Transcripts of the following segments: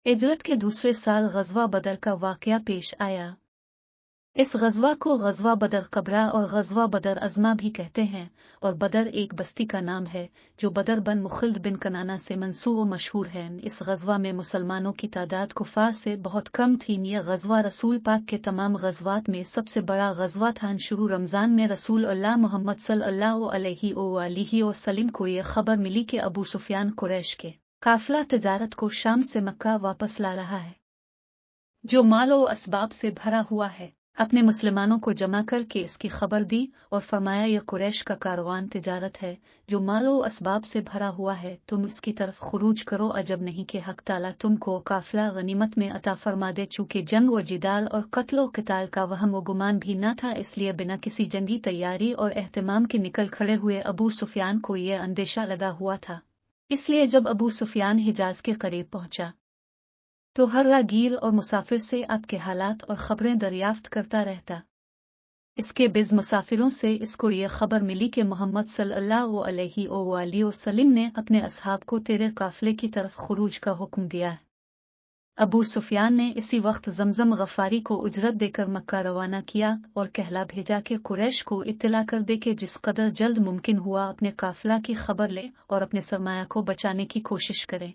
हिजरत के दूसरे साल ग़ज़वा बदर का वाक़या पेश आया। इस ग़ज़वा को ग़ज़वा बदर कबरा और ग़ज़वा बदर अज़मा भी कहते हैं, और बदर एक बस्ती का नाम है जो बदर बन मुख़िल्द बिन कनाना से मंसूब व मशहूर है। इस ग़ज़वा में मुसलमानों की तादाद कुफ़ार से बहुत कम थी। यह ग़ज़वा रसूल पाक के तमाम ग़ज़वात में सबसे बड़ा ग़ज़वा था। शुरू रमज़ान में रसूल अल्लाह मोहम्मद सल्लल्लाहु अलैहि वसल्लम को यह खबर मिली कि अबू सुफ़ियान कुरैश के काफ़िला तिजारत को शाम से मक्का वापस ला रहा है, जो माल व असबाब से भरा हुआ है। अपने मुसलमानों को जमा करके इसकी खबर दी और फरमाया, यह कुरैश का कारवान तिजारत है जो माल व असबाब से भरा हुआ है, तुम इसकी तरफ खुरूज करो। अजब नहीं कि हक ताला तुमको काफ़िला गनीमत में अता फरमा दे। चूँकि जंग व जिदाल और कत्ल व क़िताल का वहम व गुमान भी न था, इसलिए बिना किसी जंगी तैयारी और एहतमाम के निकल खड़े हुए अबू सुफ़ियान को यह अंदेशा लगा हुआ था। इसलिए जब अबू सुफ़ियान हिजाज के करीब पहुंचा तो हर रागीर और मुसाफिर से आपके हालात और खबरें दरियाफ्त करता रहता। इसके बिज़ मुसाफिरों से इसको ये खबर मिली कि मोहम्मद सल्लल्लाहु अलैहि वसल्लम ने अपने असहाब को तेरे काफ़िले की तरफ खुरूज का हुक्म दिया है। अबू सुफ़ियान ने इसी वक्त ज़मज़म गफ़ारी को उजरत देकर मक्का रवाना किया और कहला भेजा कि कुरैश को इत्तला कर दे कि जिस कदर जल्द मुमकिन हुआ अपने काफ़िला की खबर ले और अपने सरमाया को बचाने की कोशिश करें।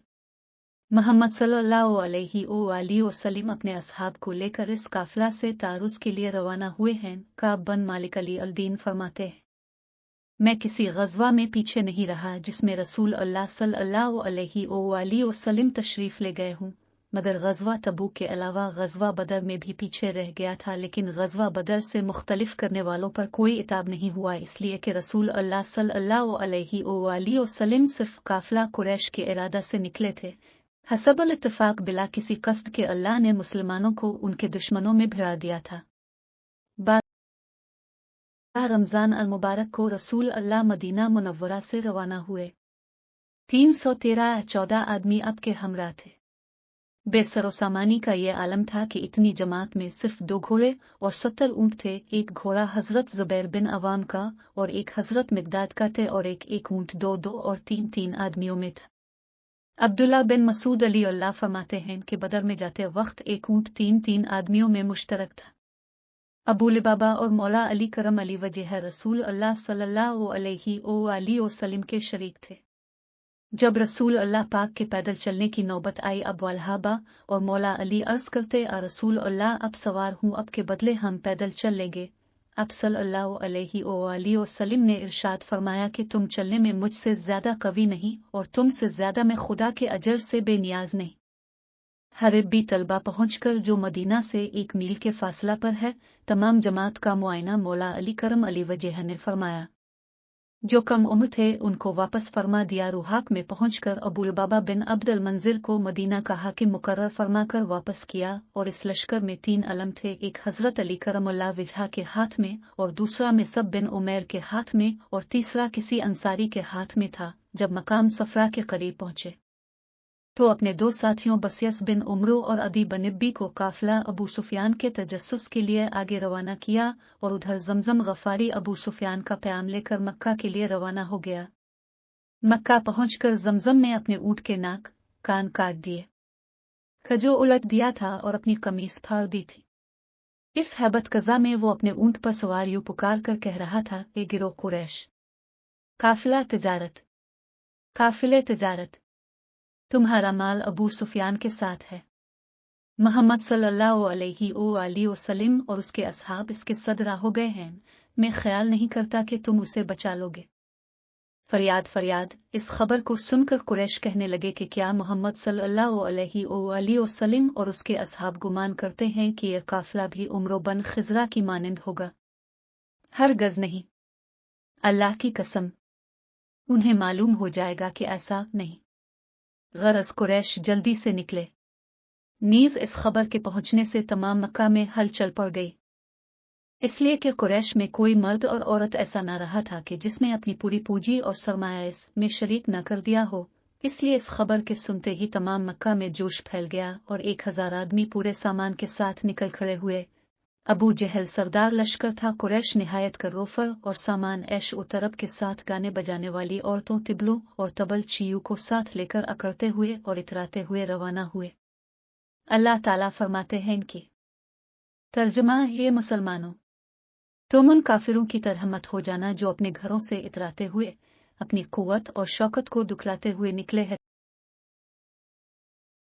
मोहम्मद सल्लल्लाहु अलैहि वसल्लम अपने असहाब को लेकर इस काफ़िला से तारुज़ के लिए रवाना हुए हैं। काब बन मालिक अली अल-दीन फरमाते हैं, मैं किसी ग़ज़वा में पीछे नहीं रहा जिसमें रसूल अल्लाह सल्लल्लाहु अलैहि वसल्लम तशरीफ़ ले गए हूँ, मगर ग़ज़वा तबूक के अलावा ग़ज़वा बदर में भी पीछे रह गया था। लेकिन ग़ज़वा बदर से मुख्तलिफ करने वालों पर कोई इताब नहीं हुआ, इसलिए कि रसूल अल्लाह सल्लल्लाहु अलैहि वसल्लम सिर्फ काफ़िला कुरैश के इरादा से निकले थे। हसबल इत्तिफ़ाक़ बिला किसी कस्द के अल्लाह ने मुसलमानों को उनके दुश्मनों में भिड़ा दिया था। 12 रमज़ान अल मुबारक को रसूल अल्लाह मदीना मुनव्वरा से रवाना हुए। 313 आदमी अब के हमरा थे। बेसरो सामानी का ये आलम था कि इतनी जमात में सिर्फ 2 घोड़े और 70 ऊँट थे। एक घोड़ा हज़रत ज़ुबैर बिन अवाम का और एक हज़रत मिक़दाद का थे, और एक ऊँट 2 और 3 आदमियों में था। अब्दुल्ला बिन मसूद अली अल्लाह फरमाते हैं कि बदर में जाते वक्त एक ऊँट 3 आदमियों में मुश्तरक था। अबू लिबाबा और मौला अली करम अली वजह रसूल अल्लाह सल्लल्लाहु अलैहि वसल्लम के शरीक थे। जब रसूल अल्लाह पाक के पैदल चलने की नौबत आई, अब वल्हाबा और मौला अली अर्ज करते, रसूल अल्लाह अब सवार हूँ, अब के बदले हम पैदल चल लेंगे। अब सल्लल्लाहु अलैहि वसल्लम ने इरशाद फरमाया कि तुम चलने में मुझसे ज्यादा कवी नहीं और तुमसे ज्यादा मैं खुदा के अजर से बेनियाज नहीं। हरिब्बी तलबा पहुंचकर जो मदीना से 1 मील के फासला पर है, तमाम जमात का मुआयना मौला अली करम अली वजह ने फरमाया। जो कम उम्र थे उनको वापस फरमा दिया। रूहाक में पहुंचकर अबू लबाबा बिन अब्दुल मंजिर को मदीना का हाकिम मुकर्रर फरमाकर वापस किया, और इस लश्कर में 3 अलम थे, एक हजरत अली करमुल्लाह वजहा के हाथ में और दूसरा मिसब बिन उमैर के हाथ में और तीसरा किसी अंसारी के हाथ में था। जब मकाम सफरा के करीब पहुंचे तो अपने 2 साथियों बसियस बिन उमरू और अदी बनब्बी को काफिला अबू सुफियान के तजस्सुस के लिए आगे रवाना किया, और उधर ज़मज़म गफ़ारी अबू सुफियान का प्याम लेकर मक्का के लिए रवाना हो गया। मक्का पहुंचकर ज़मज़म ने अपने ऊँट के नाक कान काट दिए, खजो उलट दिया था और अपनी कमीज फाड़ दी थी। इस हैबत कज़ा में वो अपने ऊँट पर सवार यूं पुकार कर कह रहा था, ए गिरो कुरैश, काफिला तिजारत, काफिले तिजारत, तुम्हारा माल अबू सुफियान के साथ है। मोहम्मद सल्लल्लाहु अलैहि वसल्लम और उसके असहाब इसके सदरा हो गए हैं। मैं ख्याल नहीं करता कि तुम उसे बचा लोगे। फरियाद फरियाद इस खबर को सुनकर कुरैश कहने लगे कि क्या मोहम्मद सल्लल्लाहु अलैहि वसल्लम और उसके असहाब गुमान करते हैं कि यह काफिला भी उम्र बन खिजरा की मानिंद होगा? हरगज़ नहीं, अल्लाह की कसम, उन्हें मालूम हो जाएगा कि ऐसा नहीं। गरज कुरैश जल्दी से निकले। नीज इस खबर के पहुंचने से तमाम मक्का में हलचल पड़ गई, इसलिए कि कुरैश में कोई मर्द और औरत ऐसा न रहा था कि जिसने अपनी पूरी पूंजी और सरमाया इस में शरीक न कर दिया हो। इसलिए इस खबर के सुनते ही तमाम मक्का में जोश फैल गया और 1000 आदमी पूरे सामान के साथ निकल खड़े हुए। अबू जहल सरदार लश्कर था। कुरैश निहायत कर रोफर और सामान ऐश व तरब के साथ गाने बजाने वाली औरतों, तिबलों और तबल चियों को साथ लेकर अकड़ते हुए और इतराते हुए रवाना हुए। اللہ تعالیٰ فرماتے ہیں کہ ترجمہ ہے مسلمانوں، تم ان کافروں کی طرح مت ہو جانا جو اپنے گھروں سے اتراتے ہوئے اپنی قوت اور شوکت کو دکھلاتے ہوئے نکلے ہیں